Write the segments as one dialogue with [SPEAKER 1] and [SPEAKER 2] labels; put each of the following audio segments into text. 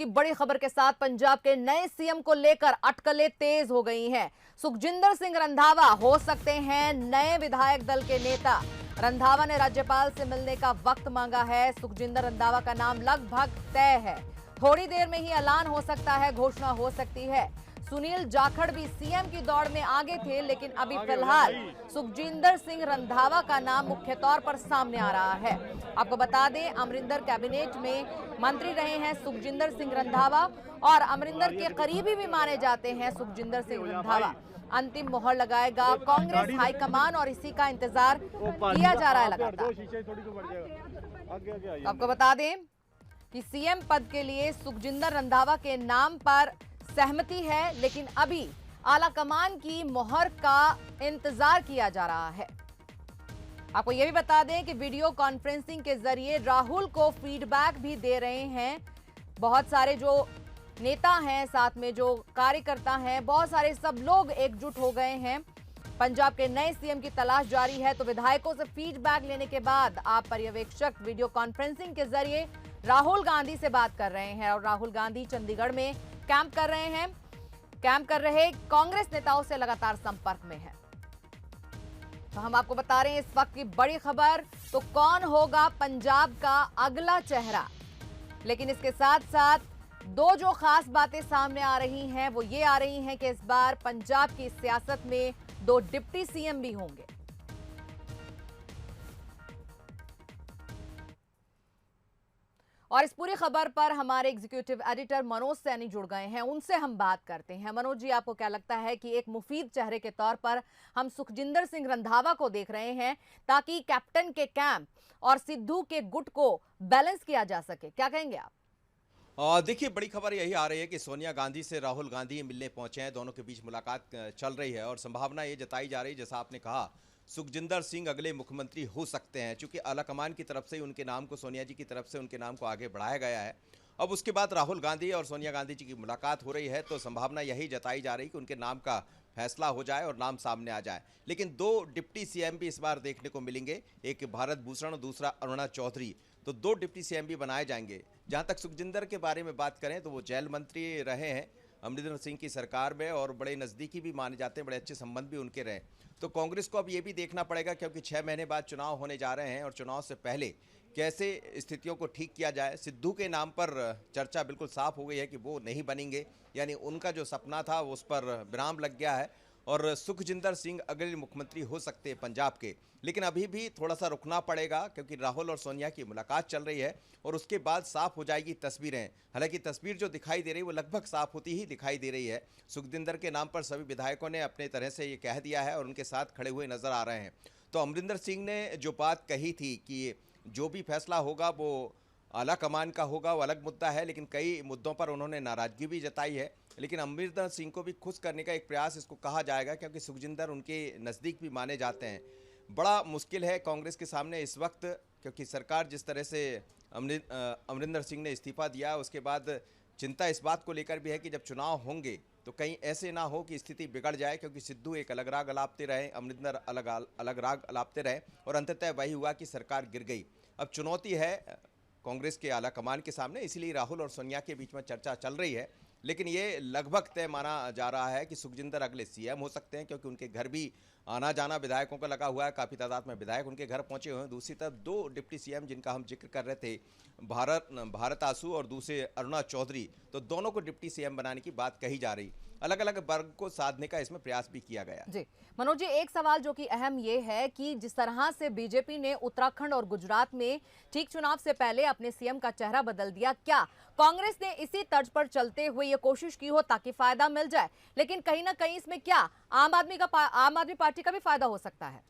[SPEAKER 1] की बड़ी खबर के साथ पंजाब के नए सीएम को लेकर अटकलें तेज हो गई हैं। सुखजिंदर सिंह रंधावा हो सकते हैं नए विधायक दल के नेता। रंधावा ने राज्यपाल से मिलने का वक्त मांगा है। सुखजिंदर रंधावा का नाम लगभग तय है। थोड़ी देर में ही ऐलान हो सकता है, घोषणा हो सकती है। सुनील जाखड़ भी सीएम की दौड़ में आगे थे, लेकिन अभी फिलहाल सुखजिंदर सिंह रंधावा का नाम मुख्य तौर पर सामने आ रहा है। आपको बता दें, अमरिंदर कैबिनेट में मंत्री रहे हैं सुखजिंदर सिंह रंधावा और अमरिंदर के करीबी भी माने जाते हैं सुखजिंदर सिंह रंधावा। अंतिम मोहर लगाएगा कांग्रेस हाईकमान और इसी का इंतजार किया जा रहा है लगातार। आपको बता दें कि सीएम पद के लिए सुखजिंदर रंधावा के नाम पर सहमति है, लेकिन अभी आलाकमान की मोहर का इंतजार किया जा रहा है। आपको यह भी बता दें कि वीडियो कॉन्फ्रेंसिंग के जरिए राहुल को फीडबैक भी दे रहे हैं। बहुत सारे जो नेता हैं, साथ में जो कार्यकर्ता हैं, बहुत सारे सब लोग एकजुट हो गए हैं। पंजाब के नए सीएम की तलाश जारी है, तो विधायकों से फीडबैक लेने के बाद आप पर्यवेक्षक वीडियो कॉन्फ्रेंसिंग के जरिए राहुल गांधी से बात कर रहे हैं और राहुल गांधी चंडीगढ़ में कैंप कर रहे हैं। कैंप कर रहे कांग्रेस नेताओं से लगातार संपर्क में है। तो हम आपको बता रहे हैं इस वक्त की बड़ी खबर, तो कौन होगा पंजाब का अगला चेहरा। लेकिन इसके साथ साथ दो जो खास बातें सामने आ रही हैं वो ये आ रही हैं कि इस बार पंजाब की सियासत में दो डिप्टी सीएम भी होंगे। और इस पूरी खबर पर हमारे एग्जीक्यूटिव एडिटर मनोज सैनी जुड़ गए हैं, उनसे हम बात करते हैं। मनोज जी, आपको क्या लगता है कि एक मुफीद चेहरे के तौर पर हम सुखजिंदर सिंह रंधावा को देख रहे हैं ताकि कैप्टन के कैंप और सिद्धू के गुट को बैलेंस किया जा सके, क्या कहेंगे आप?
[SPEAKER 2] देखिए, बड़ी खबर यही आ रही है कि सोनिया गांधी से राहुल गांधी मिलने पहुंचे हैं। दोनों के बीच मुलाकात चल रही है और संभावना ये जताई जा रही है, जैसा आपने कहा, सुखजिंदर सिंह अगले मुख्यमंत्री हो सकते हैं, क्योंकि आलाकमान की तरफ से उनके नाम को, सोनिया जी की तरफ से उनके नाम को आगे बढ़ाया गया है। अब उसके बाद राहुल गांधी और सोनिया गांधी जी की मुलाकात हो रही है, तो संभावना यही जताई जा रही है कि उनके नाम का फैसला हो जाए और नाम सामने आ जाए। लेकिन दो डिप्टी सीएम भी इस बार देखने को मिलेंगे, एक भारत भूषण और दूसरा अरुणा चौधरी। तो दो डिप्टी सीएम भी बनाए जाएंगे। जहां तक सुखजिंदर के बारे में बात करें तो वो जेल मंत्री रहे हैं अमरिंदर सिंह की सरकार में और बड़े नज़दीकी भी माने जाते हैं, बड़े अच्छे संबंध भी उनके रहे। तो कांग्रेस को अब ये भी देखना पड़ेगा, क्योंकि 6 महीने बाद चुनाव होने जा रहे हैं और चुनाव से पहले कैसे स्थितियों को ठीक किया जाए। सिद्धू के नाम पर चर्चा बिल्कुल साफ हो गई है कि वो नहीं बनेंगे, यानी उनका जो सपना था वो उस पर विराम लग गया है और सुखजिंदर सिंह अगले मुख्यमंत्री हो सकते हैं पंजाब के। लेकिन अभी भी थोड़ा सा रुकना पड़ेगा, क्योंकि राहुल और सोनिया की मुलाकात चल रही है और उसके बाद साफ हो जाएगी तस्वीरें। हालांकि तस्वीर जो दिखाई दे रही है वो लगभग साफ होती ही दिखाई दे रही है। सुखजिंदर के नाम पर सभी विधायकों ने अपने तरह से ये कह दिया है और उनके साथ खड़े हुए नजर आ रहे हैं। तो अमरिंदर सिंह ने जो बात कही थी कि जो भी फैसला होगा वो आला कमान का होगा, वो अलग मुद्दा है, लेकिन कई मुद्दों पर उन्होंने नाराजगी भी जताई है। लेकिन अमरिंदर सिंह को भी खुश करने का एक प्रयास इसको कहा जाएगा, क्योंकि सुखजिंदर उनके नज़दीक भी माने जाते हैं। बड़ा मुश्किल है कांग्रेस के सामने इस वक्त, क्योंकि सरकार जिस तरह से अमरिंदर सिंह ने इस्तीफा दिया, उसके बाद चिंता इस बात को लेकर भी है कि जब चुनाव होंगे तो कहीं ऐसे ना हो कि स्थिति बिगड़ जाए, क्योंकि सिद्धू एक अलग राग अलापते रहे, अमरिंदर अलग राग अलापते रहे और अंततः वही हुआ कि सरकार गिर गई। अब चुनौती है कांग्रेस के आला कमान के सामने, इसलिए राहुल और सोनिया के बीच में चर्चा चल रही है। लेकिन ये लगभग तय माना जा रहा है कि सुखजिंदर अगले सीएम हो सकते हैं, क्योंकि उनके घर भी आना जाना विधायकों का लगा हुआ है, काफ़ी तादाद में विधायक उनके घर पहुंचे हुए हैं। दूसरी तरफ दो डिप्टी सीएम जिनका हम जिक्र कर रहे थे, भारत आसू और दूसरे अरुणा चौधरी, तो दोनों को डिप्टी सीएम बनाने की बात कही जा रही। अलग अलग वर्ग को साधने का इसमें प्रयास भी किया गया।
[SPEAKER 1] जी मनोज जी, एक सवाल जो कि अहम ये है कि जिस तरह से बीजेपी ने उत्तराखंड और गुजरात में ठीक चुनाव से पहले अपने सीएम का चेहरा बदल दिया, क्या कांग्रेस ने इसी तर्ज पर चलते हुए ये कोशिश की हो ताकि फायदा मिल जाए? लेकिन कहीं ना कहीं इसमें क्या आम आदमी पार्टी का भी फायदा हो सकता है?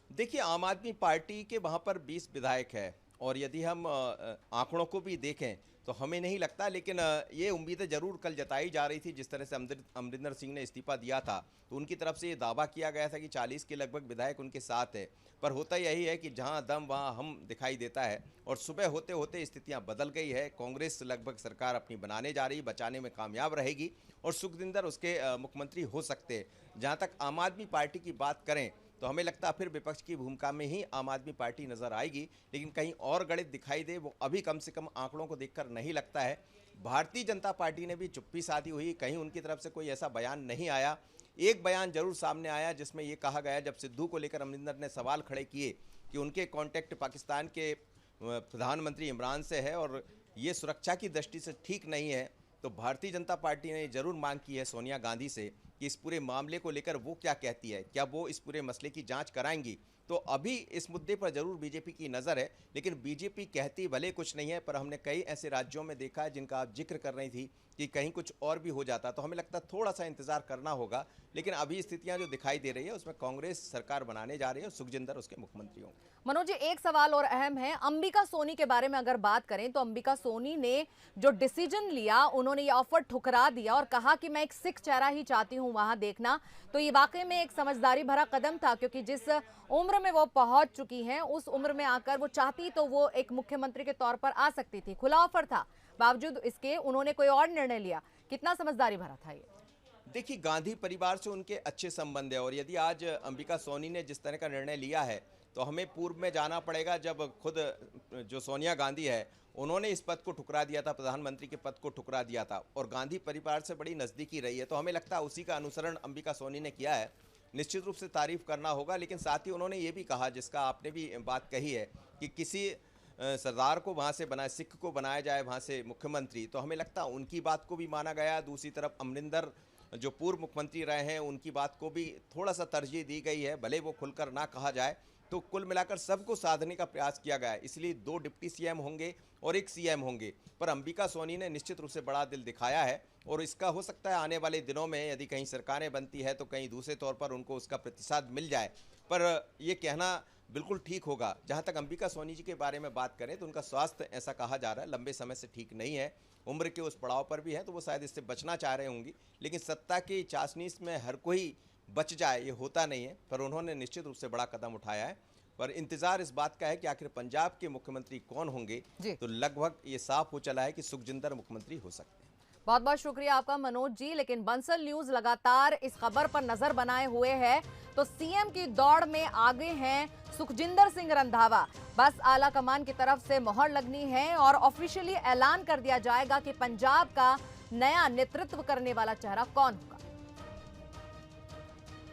[SPEAKER 2] देखिए, आम आदमी पार्टी के वहाँ पर 20 विधायक है और यदि हम आंकड़ों को भी देखें तो हमें नहीं लगता, लेकिन ये उम्मीदें जरूर कल जताई जा रही थी। जिस तरह से अमरिंदर सिंह ने इस्तीफा दिया था तो उनकी तरफ से ये दावा किया गया था कि 40 के लगभग विधायक उनके साथ है, पर होता यही है कि जहां दम वहां हम दिखाई देता है और सुबह होते होते स्थितियां बदल गई है। कांग्रेस लगभग सरकार अपनी बनाने जा रही, बचाने में कामयाब रहेगी और सुखजिंदर उसके मुख्यमंत्री हो सकते हैं। जहाँ तक आम आदमी पार्टी की बात करें तो हमें लगता है फिर विपक्ष की भूमिका में ही आम आदमी पार्टी नजर आएगी, लेकिन कहीं और गणित दिखाई दे वो अभी कम से कम आंकड़ों को देखकर नहीं लगता है। भारतीय जनता पार्टी ने भी चुप्पी साधी हुई, कहीं उनकी तरफ से कोई ऐसा बयान नहीं आया। एक बयान जरूर सामने आया जिसमें यह कहा गया, जब सिद्धू को लेकर अमरिंदर ने सवाल खड़े किए कि उनके कांटेक्ट पाकिस्तान के प्रधानमंत्री इमरान से है और ये सुरक्षा की दृष्टि से ठीक नहीं है, तो भारतीय जनता पार्टी ने जरूर मांग की है सोनिया गांधी से कि इस पूरे मामले को लेकर वो क्या कहती है, क्या वो इस पूरे मसले की जांच कराएंगी। तो अभी इस मुद्दे पर जरूर बीजेपी की नज़र है, लेकिन बीजेपी कहती भले कुछ नहीं है, पर हमने कई ऐसे राज्यों में देखा है जिनका आप जिक्र कर रही थी कि कहीं कुछ और भी हो जाता, तो हमें लगता है थोड़ा सा इंतजार करना होगा। लेकिन अभी स्थितियां जो दिखाई दे रही है उसमें कांग्रेस सरकार बनाने जा रही है और सुखजिंदर उसके मुख्यमंत्री होंगे।
[SPEAKER 1] मनोज जी, एक सवाल और अहम है, अंबिका सोनी के बारे में अगर बात करें तो अंबिका सोनी ने जो डिसीजन लिया, उन्होंने ये ऑफर ठुकरा दिया और कहा कि मैं एक सिख चेहरा ही चाहती हूं वहां देखना। तो ये वाकई में एक समझदारी भरा कदम था, क्योंकि जिस उम्र में वो पहुंच चुकी हैं उस उम्र में आकर वो चाहती तो वो एक मुख्यमंत्री के तौर पर आ सकती थी। खुला ऑफर था, बावजूद इसके उन्होंने कोई और निर्णय लिया। कितना समझदारी भरा था ये?
[SPEAKER 2] देखिए, गांधी परिवार से उनके अच्छे संबंध है और यदि आज अंबिका सोनी ने जिस तरह का निर्णय लिया है तो हमें पूर्व में जाना पड़ेगा, जब खुद जो सोनिया गांधी है उन्होंने इस पद को ठुकरा दिया था, प्रधानमंत्री के पद को ठुकरा दिया था और गांधी परिवार से बड़ी नज़दीकी रही है, तो हमें लगता है उसी का अनुसरण अंबिका सोनी ने किया है। निश्चित रूप से तारीफ करना होगा, लेकिन साथ ही उन्होंने ये भी कहा, जिसका आपने भी बात कही है, कि किसी सरदार को वहाँ से बनाए, सिख को बनाया जाए वहाँ से मुख्यमंत्री, तो हमें लगता है उनकी बात को भी माना गया। दूसरी तरफ अमरिंदर जो पूर्व मुख्यमंत्री रहे हैं उनकी बात को भी थोड़ा सा तरजीह दी गई है, भले वो खुलकर ना कहा जाए। तो कुल मिलाकर सबको साधने का प्रयास किया गया है, इसलिए 2 डिप्टी सीएम होंगे और 1 सीएम होंगे। पर अंबिका सोनी ने निश्चित रूप से बड़ा दिल दिखाया है और इसका हो सकता है आने वाले दिनों में यदि कहीं सरकारें बनती है तो कहीं दूसरे तौर पर उनको उसका प्रतिसाद मिल जाए। पर ये कहना बिल्कुल ठीक होगा। जहाँ तक अंबिका सोनी जी के बारे में बात करें तो उनका स्वास्थ्य, ऐसा कहा जा रहा है, लंबे समय से ठीक नहीं है, उम्र के उस पड़ाव पर भी है, तो वो शायद इससे बचना चाह रहे होंगी। लेकिन सत्ता की चाशनी में हर कोई बच जाए ये होता नहीं है, पर उन्होंने निश्चित रूप से बड़ा कदम उठाया है। पर इंतजार इस बात का है कि आखिर पंजाब के मुख्यमंत्री कौन होंगे, तो लगभग ये साफ हो चला है कि सुखजिंदर मुख्यमंत्री हो सकते हैं।
[SPEAKER 1] बहुत बहुत शुक्रिया आपका मनोज जी। लेकिन बंसल न्यूज लगातार इस खबर पर नजर बनाए हुए है, तो सीएम की दौड़ में आगे हैं सुखजिंदर सिंह रंधावा। बस आला कमान की तरफ से मोहर लगनी है और ऑफिशियली ऐलान कर दिया जाएगा कि पंजाब का नया नेतृत्व करने वाला चेहरा कौन होगा।